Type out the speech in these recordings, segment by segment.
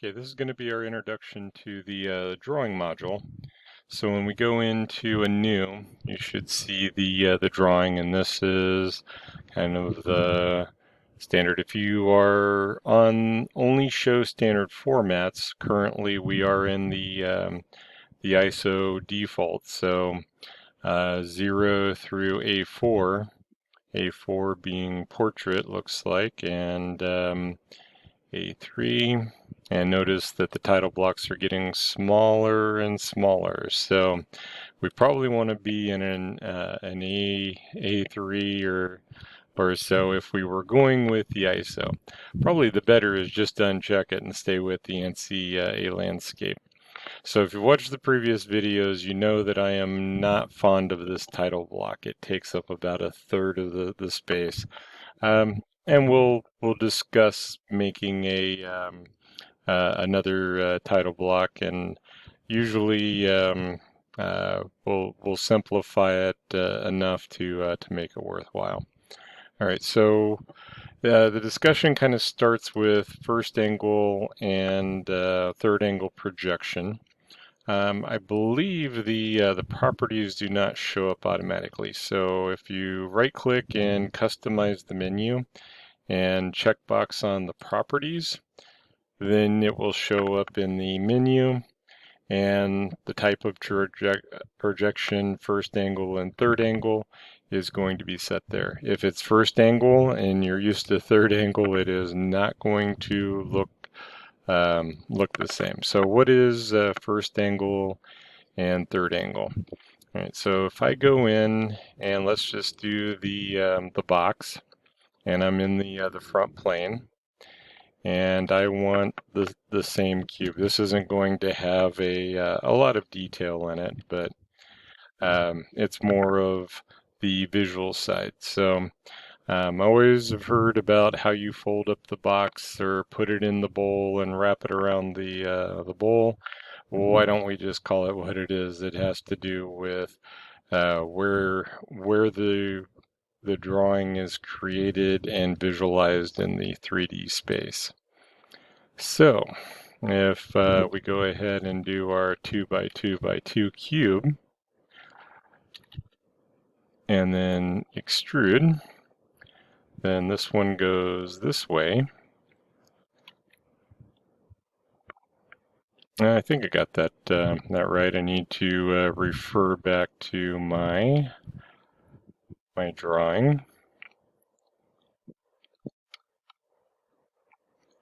Okay, this is going to be our introduction to the drawing module. So when we go into a new, you should see the drawing, and this is kind of the standard. If you are on only show standard formats, currently we are in the ISO default, so 0 through A4. A4 being portrait looks like, and A3, and notice that the title blocks are getting smaller and smaller. So we probably want to be in an A3 or so if we were going with the ISO. Probably the better is just to uncheck it and stay with the ANSI A landscape. So if you watched the previous videos, you know that I am not fond of this title block. It takes up about a third of the space. And we'll discuss making another title block, and usually we'll simplify it enough to make it worthwhile. All right, so the discussion kind of starts with first angle and third angle projection. I believe the properties do not show up automatically. So if you right click and customize the menu and checkbox on the properties, then it will show up in the menu, and the type of projection, first angle and third angle, is going to be set there. If it's first angle and you're used to third angle, it is not going to look the same. So what is first angle and third angle? All right, so if I go in and let's just do the box, and I'm in the front plane, and I want the same cube. This isn't going to have a lot of detail in it, but it's more of the visual side. So I always have heard about how you fold up the box or put it in the bowl and wrap it around the bowl. Why don't we just call it what it is? It has to do with where the drawing is created and visualized in the 3D space. So if we go ahead and do our 2 by 2 by 2 cube and then extrude, then this one goes this way. I think I got that right. I need to refer back to my drawing.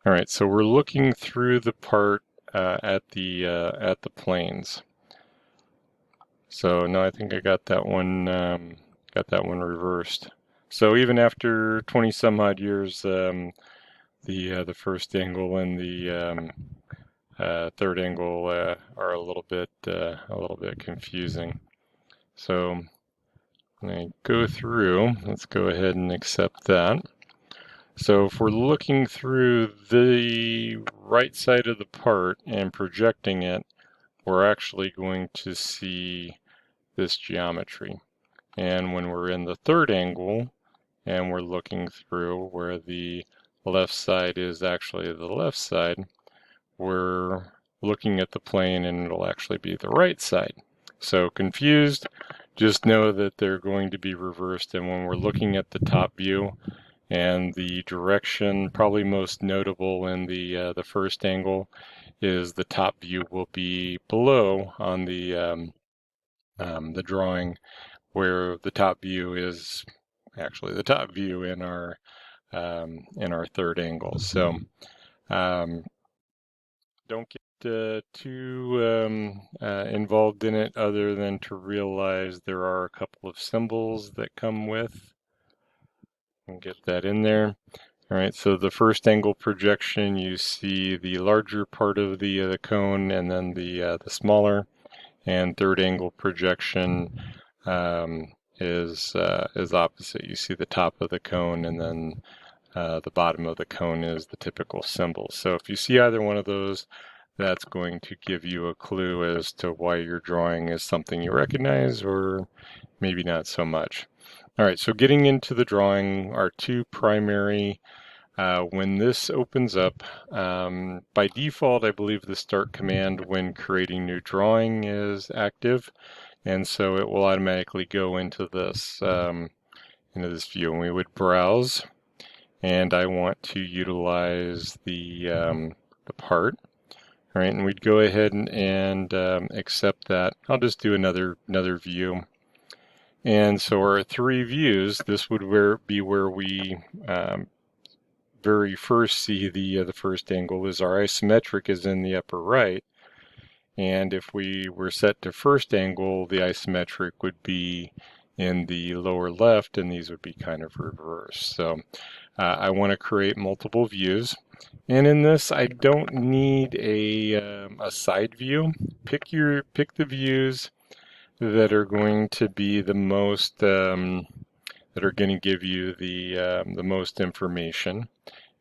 All right, so we're looking through the part at the planes. So no, I think I got that one reversed. So even after 20 some odd years, the first angle and the third angle are a little bit confusing. So when I go through, let's go ahead and accept that. So if we're looking through the right side of the part and projecting it, we're actually going to see this geometry. And when we're in the third angle and we're looking through where the left side is actually the left side, we're looking at the plane and it'll actually be the right side. So confused, just know that they're going to be reversed, and when we're looking at the top view and the direction, probably most notable in the first angle, is the top view will be below on the drawing, where the top view is actually the top view in our third angle. So don't get too involved in it, other than to realize there are a couple of symbols that come with, and get that in there. All right, so the first angle projection, you see the larger part of the cone and then the smaller, and third angle projection is opposite. You see the top of the cone, and then the bottom of the cone is the typical symbol. So if you see either one of those, that's going to give you a clue as to why your drawing is something you recognize or maybe not so much. All right, so getting into the drawing, our two primary When this opens up, by default, I believe the start command when creating new drawing is active, and so it will automatically go into this view, and we would browse, and I want to utilize the part. All right, and we'd go ahead and accept that. I'll just do another view. And so our three views, this would be where we very first see the first angle is our isometric is in the upper right. And if we were set to first angle, the isometric would be in the lower left, and these would be kind of reversed. So I want to create multiple views. And in this, I don't need a side view. Pick the views that are going to be the most that are going to give you the most information,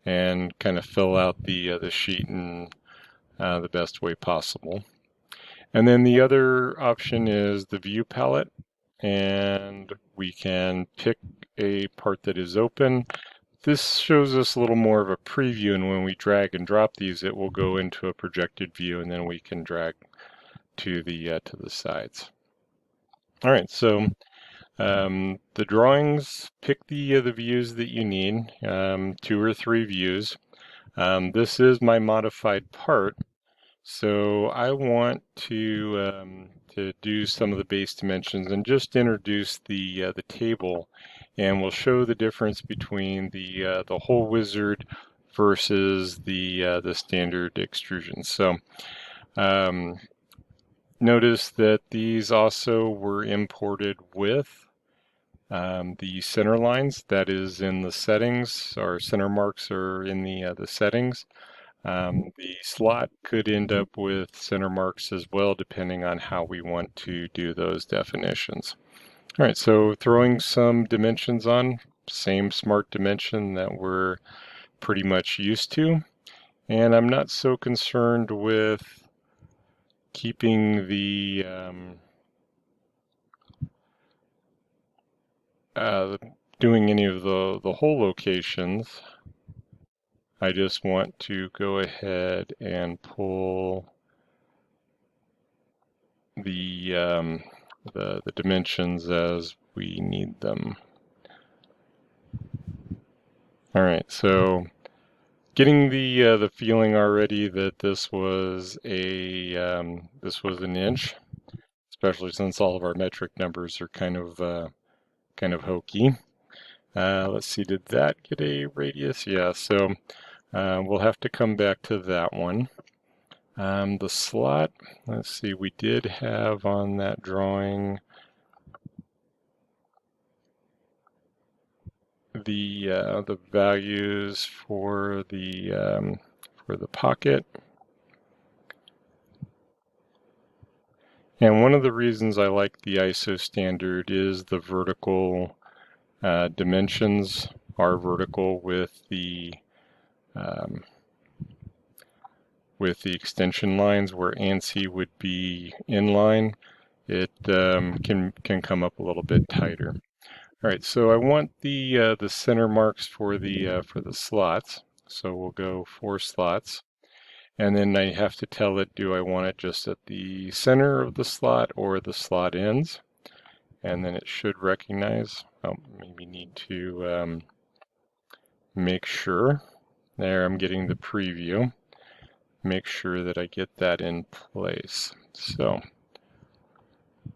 and kind of fill out the sheet in the best way possible. And then the other option is the view palette, and we can pick a part that is open. This shows us a little more of a preview, and when we drag and drop these, it will go into a projected view, and then we can drag to the sides. All right, so the drawings, pick the views that you need, 2 or 3 views. This is my modified part, so I want to do some of the base dimensions and just introduce the table, and we'll show the difference between the hole wizard versus the standard extrusion. So notice that these also were imported with the center lines. That is in the settings. Our center marks are in the settings. The slot could end up with center marks as well, depending on how we want to do those definitions. All right, so throwing some dimensions on, same smart dimension that we're pretty much used to. And I'm not so concerned with keeping the doing any of the hole locations. I just want to go ahead and pull the dimensions as we need them. All right, so getting the feeling already that this was an inch, especially since all of our metric numbers are kind of hokey. Let's see, did that get a radius? Yeah, so we'll have to come back to that one. The slot, let's see, we did have on that drawing the values for the pocket. And one of the reasons I like the ISO standard is the vertical dimensions are vertical with the extension lines, where ANSI would be inline. It can come up a little bit tighter. All right, so I want the center marks for the slots. So we'll go 4 slots, and then I have to tell it, do I want it just at the center of the slot or the slot ends? And then it should recognize. Oh, maybe need to make sure. There, I'm getting the preview. Make sure that I get that in place. So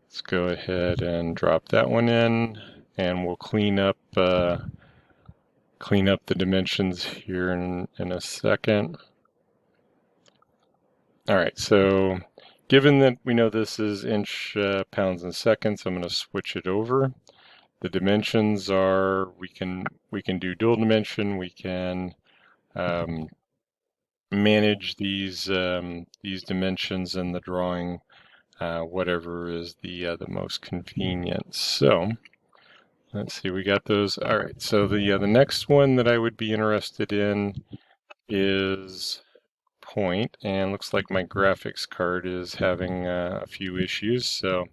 let's go ahead and drop that one in, and we'll clean up the dimensions here in a second. All right, so given that we know this is inch, pounds, and seconds, I'm going to switch it over. The dimensions are, we can do dual dimension. We can manage these dimensions in the drawing, whatever is the most convenient. So let's see, we got those. All right, so the next one that I would be interested in is point, and looks like my graphics card is having a few issues, so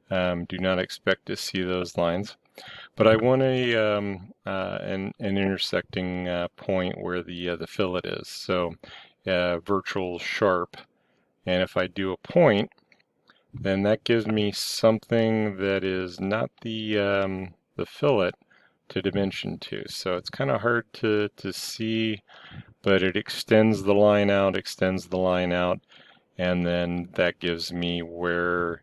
do not expect to see those lines. But I want an intersecting point where the fillet is. So virtual sharp. And if I do a point, then that gives me something that is not the fillet to dimension to. So it's kind of hard to see, but it extends the line out, and then that gives me where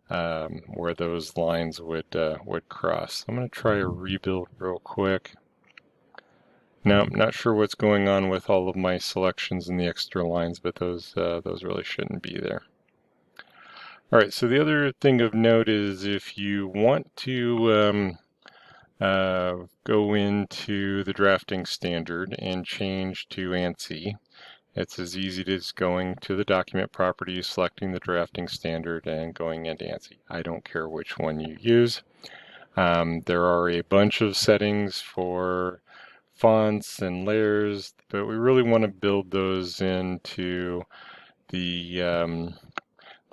those lines would cross. I'm going to try a rebuild real quick. Now, I'm not sure what's going on with all of my selections in the extra lines, but those really shouldn't be there. All right, so the other thing of note is if you want to go into the drafting standard and change to ANSI, it's as easy as going to the document properties, selecting the drafting standard, and going into ANSI. I don't care which one you use. There are a bunch of settings for fonts and layers, but we really want to build those into the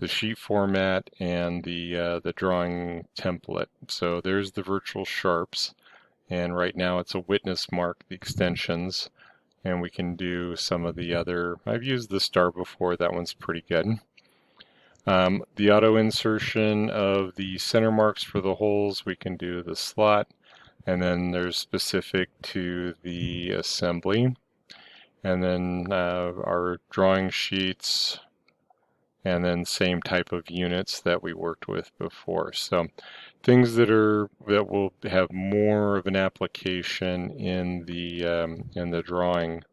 sheet format and the drawing template. So there's the virtual sharps, and right now it's a witness mark, the extensions, and we can do some of the other. I've used the star before, that one's pretty good. The auto insertion of the center marks for the holes, we can do the slot, and then there's specific to the assembly, and then our drawing sheets, and then same type of units that we worked with before. So things that will have more of an application in the drawing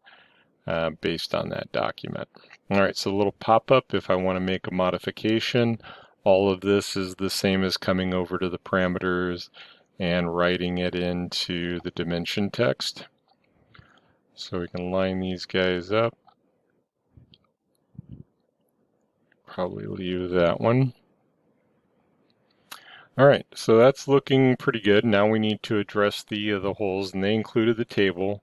based on that document. All right, so a little pop-up if I want to make a modification. All of this is the same as coming over to the parameters and writing it into the dimension text. So we can line these guys up. Probably leave that one. All right, so that's looking pretty good. Now we need to address the holes, and they included the table.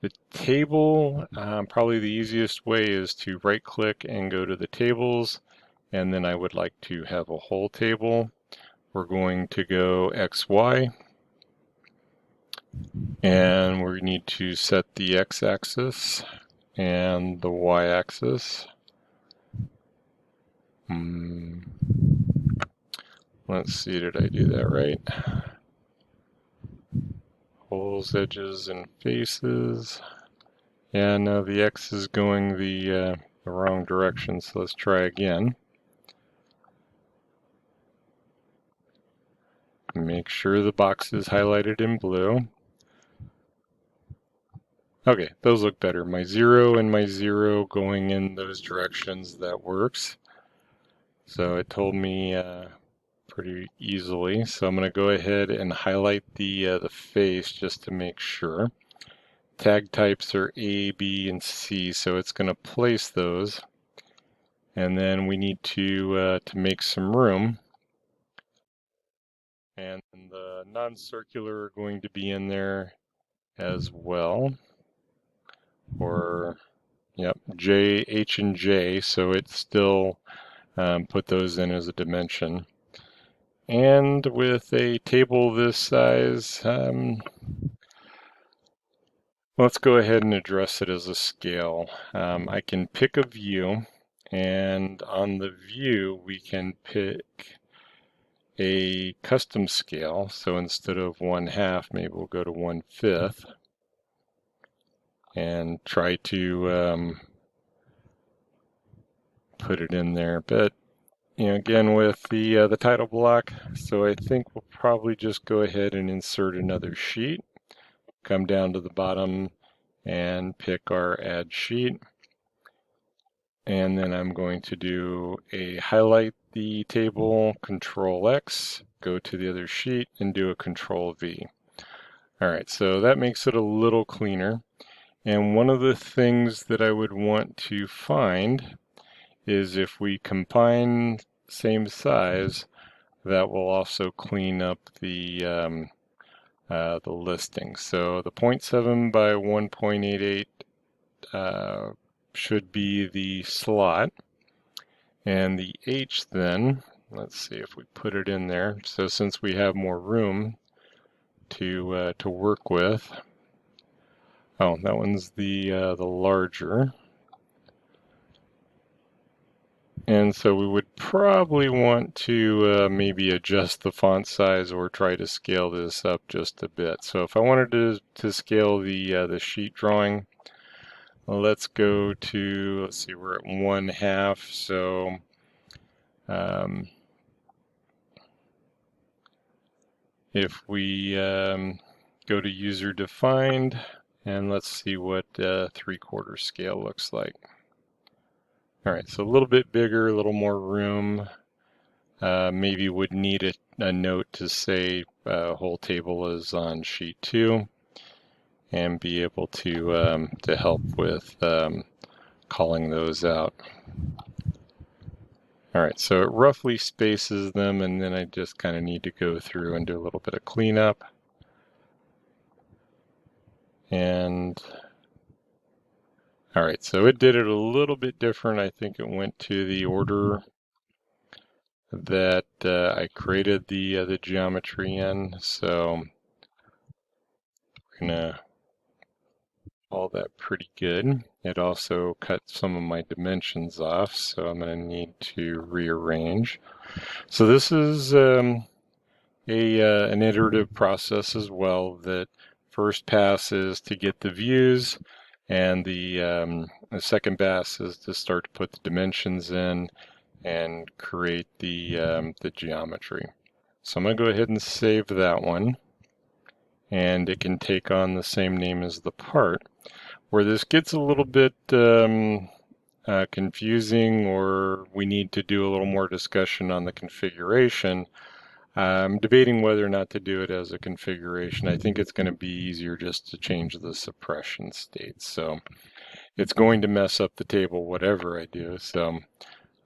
The table, probably the easiest way is to right-click and go to the tables, and then I would like to have a whole table. We're going to go XY, and we need to set the X-axis and the Y-axis. Let's see, did I do that right? Holes, edges, and faces. Yeah, no, the X is going the wrong direction, so let's try again. Make sure the box is highlighted in blue. Okay, those look better. My 0 and my 0 going in those directions, that works. So it told me pretty easily. So I'm going to go ahead and highlight the face just to make sure. Tag types are A, B, and C, so it's going to place those. And then we need to make some room. And the non-circular are going to be in there as well. Or, yep, J, H, and J, so it still put those in as a dimension. And with a table this size, let's go ahead and address it as a scale. I can pick a view, and on the view we can pick a custom scale. So instead of 1/2, maybe we'll go to 1/5 and try to put it in there. But again with the title block, so I think we'll probably just go ahead and insert another sheet. Come down to the bottom and pick our add sheet. And then I'm going to do a highlight the table, Control X, go to the other sheet and do a Control V. All right, so that makes it a little cleaner. And one of the things that I would want to find is if we combine same size, that will also clean up the listing. So the 0.7 by 1.88 should be the slot. And the H then, let's see if we put it in there. So since we have more room, to work with. Oh, that one's the larger. And so we would probably want to maybe adjust the font size or try to scale this up just a bit. So if I wanted to scale the sheet drawing, let's go to, let's see, we're at 1/2. So if we go to user defined, and let's see what 3/4 scale looks like. All right, so a little bit bigger, a little more room. Maybe would need a note to say whole table is on sheet 2, and be able to help with calling those out. All right, so it roughly spaces them, and then I just kind of need to go through and do a little bit of cleanup. And all right, so it did it a little bit different. I think it went to the order that I created the geometry in. So we're gonna call that pretty good. It also cut some of my dimensions off, so I'm gonna need to rearrange. So this is an iterative process as well. That first pass is to get the views, and the second pass is to start to put the dimensions in and create the geometry. So I'm going to go ahead and save that one, and it can take on the same name as the part. Where this gets a little bit confusing, or we need to do a little more discussion on the configuration, I'm debating whether or not to do it as a configuration. I think it's going to be easier just to change the suppression state. So it's going to mess up the table whatever I do. So let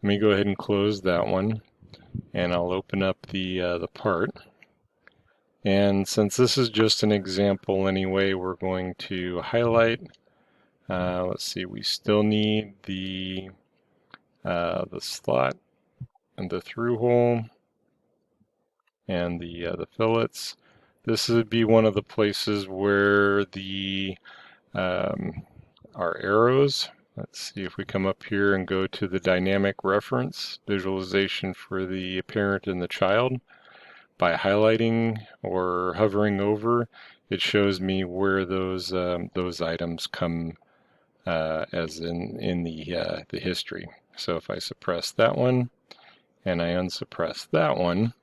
me go ahead and close that one, and I'll open up the part. And since this is just an example anyway, we're going to highlight. Let's see, we still need the slot and the through hole and the fillets. This would be one of the places where the our arrows. Let's see if we come up here and go to the dynamic reference visualization for the parent and the child. By highlighting or hovering over, it shows me where those items come as in the history. So if I suppress that one and I unsuppress that one,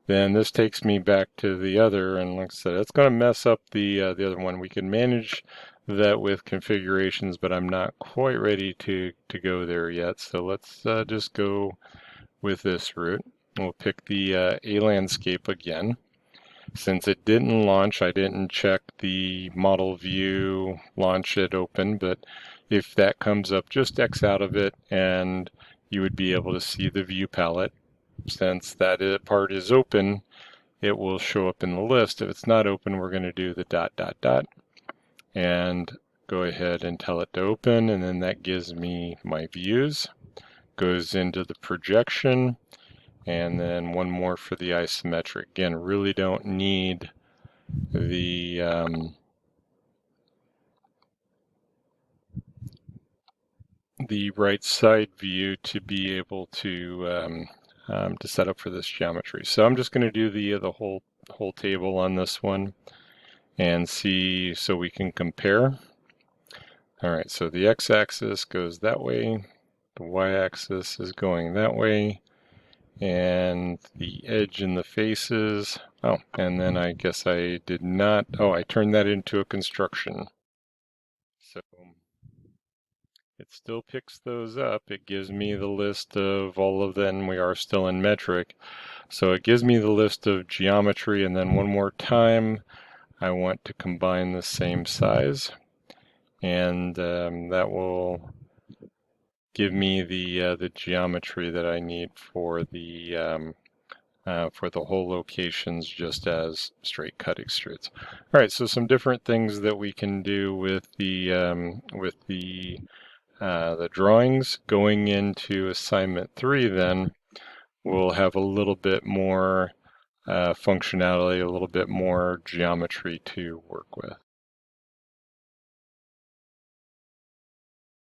then this takes me back to the other, and like I said, it's going to mess up the other one. We can manage that with configurations, but I'm not quite ready to go there yet. So let's just go with this route. We'll pick the A landscape again. Since it didn't launch, I didn't check the model view, launch it open, but if that comes up, just X out of it and you would be able to see the view palette. Since that part is open, it will show up in the list. If it's not open, we're going to do the ... and go ahead and tell it to open, and then that gives me my views. Goes into the projection, and then one more for the isometric. Again, really don't need the right side view to be able to set up for this geometry. So I'm just going to do the whole table on this one and see so we can compare. All right, so the x-axis goes that way, the y-axis is going that way, and the edge and the faces. Oh, and then I guess I did not, oh, I turned that into a construction. So it still picks those up. It gives me the list of all of them. We are still in metric. So it gives me the list of geometry, and then one more time, I want to combine the same size. And that will give me the geometry that I need for the whole locations, just as straight cut extrudes. All right, so some different things that we can do with the drawings. Going into assignment 3, then we'll have a little bit more functionality, a little bit more geometry to work with.